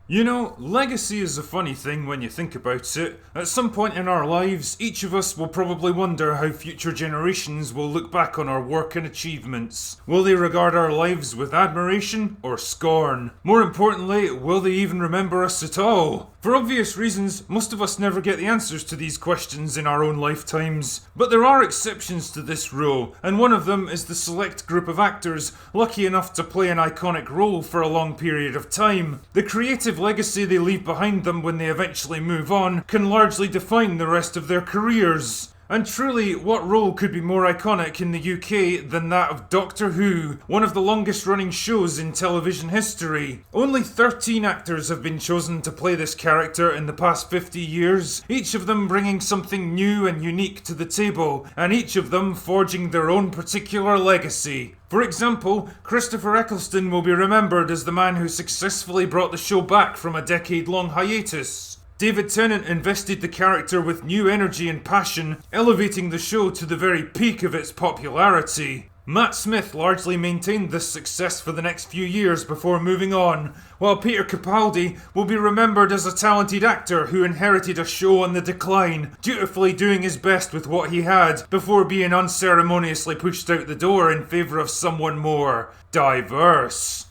You know, legacy is a funny thing when you think about it. At some point in our lives, each of us will probably wonder how future generations will look back on our work and achievements. Will they regard our lives with admiration or scorn? More importantly, will they even remember us at all? For obvious reasons, most of us never get the answers to these questions in our own lifetimes. But there are exceptions to this rule, and one of them is the select group of actors lucky enough to play an iconic role for a long period of time. The creative legacy they leave behind them when they eventually move on can largely define the rest of their careers. And truly, what role could be more iconic in the UK than that of Doctor Who, one of the longest running shows in television history? Only 13 actors have been chosen to play this character in the past 50 years, each of them bringing something new and unique to the table, and each of them forging their own particular legacy. For example, Christopher Eccleston will be remembered as the man who successfully brought the show back from a decade-long hiatus. David Tennant invested the character with new energy and passion, elevating the show to the very peak of its popularity. Matt Smith largely maintained this success for the next few years before moving on, while Peter Capaldi will be remembered as a talented actor who inherited a show on the decline, dutifully doing his best with what he had before being unceremoniously pushed out the door in favour of someone more diverse.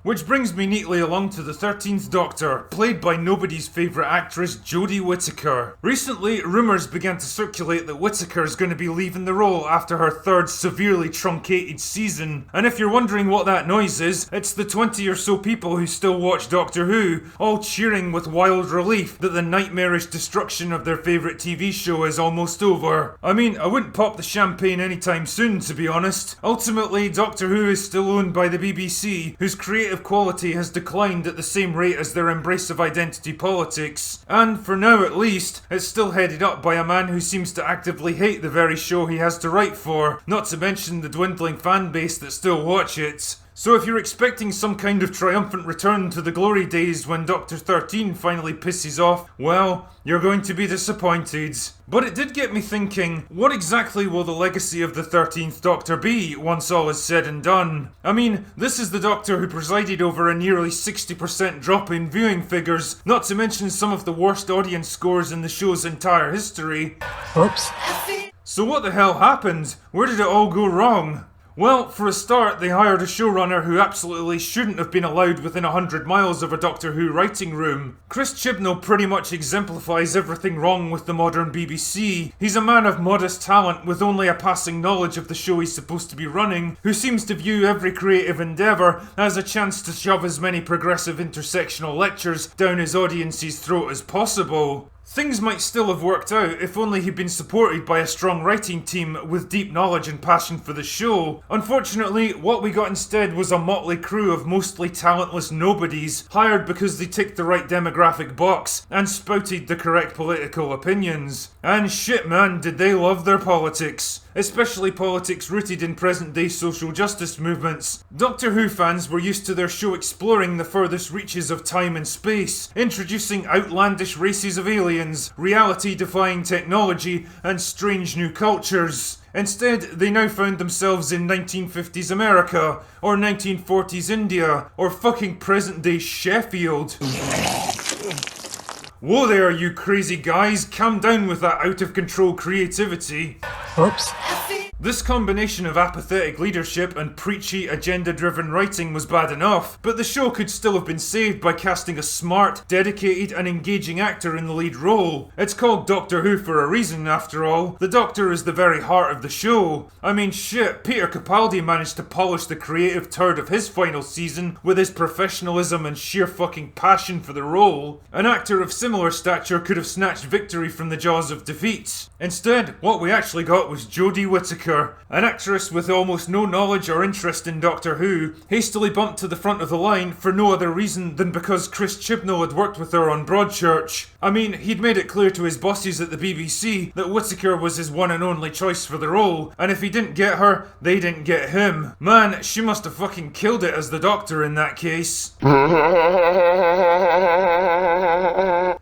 Which brings me neatly along to the 13th Doctor, played by nobody's favourite actress Jodie Whittaker. Recently, rumours began to circulate that Whittaker is going to be leaving the role after her third severely truncated season. And if you're wondering what that noise is, it's the 20 or so people who still watch Doctor Who, all cheering with wild relief that the nightmarish destruction of their favourite TV show is almost over. I mean, I wouldn't pop the champagne anytime soon, to be honest. Ultimately, Doctor Who is still owned by the BBC, whose creative quality has declined at the same rate as their embrace of identity politics, and for now at least, it's still headed up by a man who seems to actively hate the very show he has to write for, not to mention the dwindling fan base that still watch it. So if you're expecting some kind of triumphant return to the glory days when Doctor 13 finally pisses off, well, you're going to be disappointed. But it did get me thinking, what exactly will the legacy of the 13th Doctor be once all is said and done? I mean, this is the Doctor who presided over a nearly 60% drop in viewing figures, not to mention some of the worst audience scores in the show's entire history. Oops. So what the hell happened? Where did it all go wrong? Well, for a start, they hired a showrunner who absolutely shouldn't have been allowed within 100 miles of a Doctor Who writing room. Chris Chibnall pretty much exemplifies everything wrong with the modern BBC. He's a man of modest talent with only a passing knowledge of the show he's supposed to be running, who seems to view every creative endeavour as a chance to shove as many progressive intersectional lectures down his audience's throat as possible. Things might still have worked out if only he'd been supported by a strong writing team with deep knowledge and passion for the show. Unfortunately, what we got instead was a motley crew of mostly talentless nobodies, hired because they ticked the right demographic box and spouted the correct political opinions. And shit man, did they love their politics. Especially politics rooted in present-day social justice movements. Doctor Who fans were used to their show exploring the furthest reaches of time and space, introducing outlandish races of aliens, reality-defying technology, and strange new cultures. Instead, they now found themselves in 1950s America, or 1940s India, or fucking present-day Sheffield. Whoa there, you crazy guys, calm down with that out-of-control creativity. Oops. This combination of apathetic leadership and preachy, agenda-driven writing was bad enough, but the show could still have been saved by casting a smart, dedicated and engaging actor in the lead role. It's called Doctor Who for a reason, after all. The Doctor is the very heart of the show. I mean shit, Peter Capaldi managed to polish the creative turd of his final season with his professionalism and sheer fucking passion for the role. An actor of similar stature could have snatched victory from the jaws of defeat. Instead, what we actually got was Jodie Whittaker, an actress with almost no knowledge or interest in Doctor Who, hastily bumped to the front of the line for no other reason than because Chris Chibnall had worked with her on Broadchurch. I mean, he'd made it clear to his bosses at the BBC that Whittaker was his one and only choice for the role, and if he didn't get her, they didn't get him. Man, she must have fucking killed it as the Doctor in that case.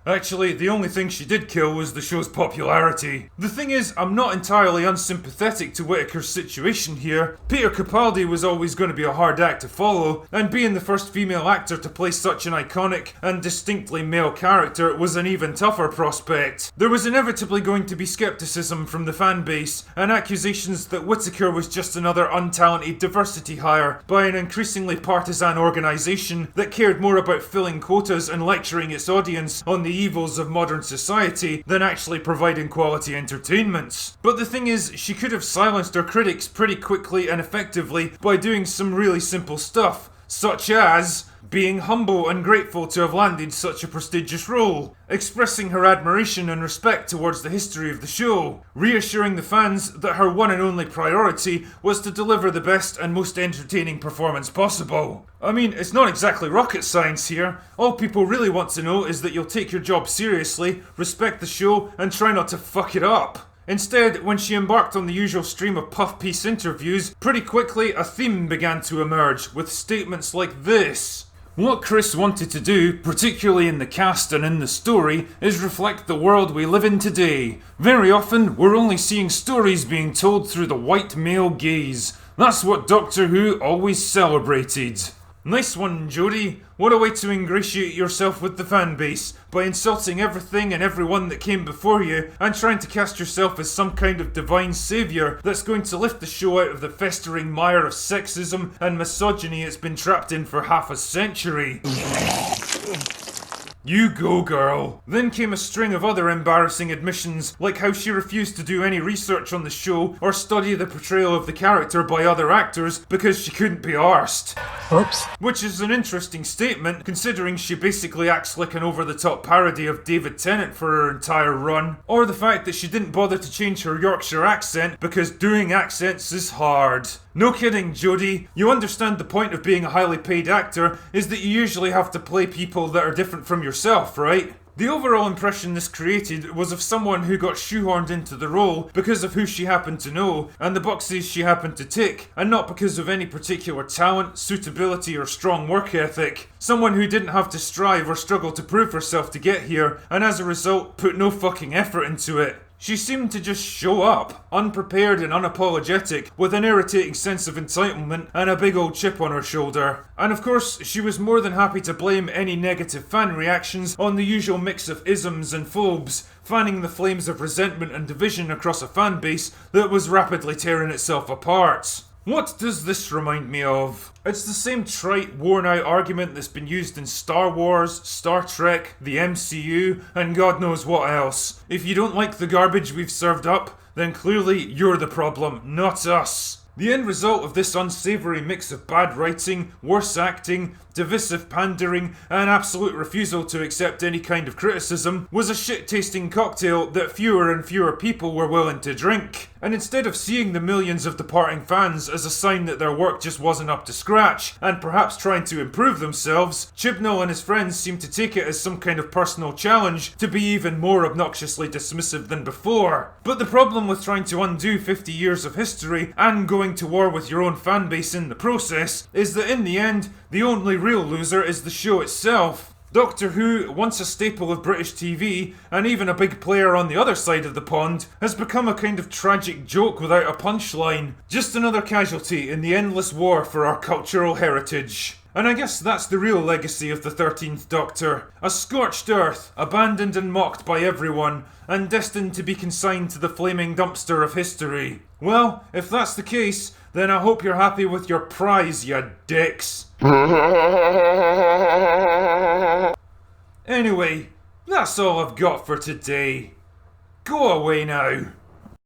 Actually, the only thing she did kill was the show's popularity. The thing is, I'm not entirely unsympathetic to Whittaker's situation here. Peter Capaldi was always going to be a hard act to follow, and being the first female actor to play such an iconic and distinctly male character was an even tougher prospect. There was inevitably going to be skepticism from the fan base, and accusations that Whittaker was just another untalented diversity hire by an increasingly partisan organisation that cared more about filling quotas and lecturing its audience on the evils of modern society than actually providing quality entertainment. But the thing is, she could have silenced her critics pretty quickly and effectively by doing some really simple stuff, such as being humble and grateful to have landed such a prestigious role, expressing her admiration and respect towards the history of the show, reassuring the fans that her one and only priority was to deliver the best and most entertaining performance possible. I mean, it's not exactly rocket science here. All people really want to know is that you'll take your job seriously, respect the show, and try not to fuck it up. Instead, when she embarked on the usual stream of puff-piece interviews, pretty quickly a theme began to emerge, with statements like this. What Chris wanted to do, particularly in the cast and in the story, is reflect the world we live in today. Very often, we're only seeing stories being told through the white male gaze. That's what Doctor Who always celebrated. Nice one, Jodie. What a way to ingratiate yourself with the fan base, by insulting everything and everyone that came before you, and trying to cast yourself as some kind of divine saviour that's going to lift the show out of the festering mire of sexism and misogyny it's been trapped in for half a century. You go, girl. Then came a string of other embarrassing admissions, like how she refused to do any research on the show or study the portrayal of the character by other actors because she couldn't be arsed. Oops. Which is an interesting statement, considering she basically acts like an over-the-top parody of David Tennant for her entire run. Or the fact that she didn't bother to change her Yorkshire accent because doing accents is hard. No kidding, Jodie. You understand the point of being a highly paid actor is that you usually have to play people that are different from yourself, right? The overall impression this created was of someone who got shoehorned into the role because of who she happened to know and the boxes she happened to tick, and not because of any particular talent, suitability or strong work ethic. Someone who didn't have to strive or struggle to prove herself to get here, and as a result put no fucking effort into it. She seemed to just show up, unprepared and unapologetic, with an irritating sense of entitlement and a big old chip on her shoulder. And of course, she was more than happy to blame any negative fan reactions on the usual mix of isms and phobes, fanning the flames of resentment and division across a fan base that was rapidly tearing itself apart. What does this remind me of? It's the same trite, worn-out argument that's been used in Star Wars, Star Trek, the MCU, and God knows what else. If you don't like the garbage we've served up, then clearly you're the problem, not us. The end result of this unsavoury mix of bad writing, worse acting, divisive pandering, and absolute refusal to accept any kind of criticism was a shit-tasting cocktail that fewer and fewer people were willing to drink. And instead of seeing the millions of departing fans as a sign that their work just wasn't up to scratch, and perhaps trying to improve themselves, Chibnall and his friends seemed to take it as some kind of personal challenge to be even more obnoxiously dismissive than before. But the problem with trying to undo 50 years of history and going to war with your own fanbase in the process is that in the end, the only real loser is the show itself. Doctor Who, once a staple of British TV, and even a big player on the other side of the pond, has become a kind of tragic joke without a punchline. Just another casualty in the endless war for our cultural heritage. And I guess that's the real legacy of the 13th Doctor. A scorched earth, abandoned and mocked by everyone, and destined to be consigned to the flaming dumpster of history. Well, if that's the case, then I hope you're happy with your prize, you dicks. Anyway, that's all I've got for today. Go away now.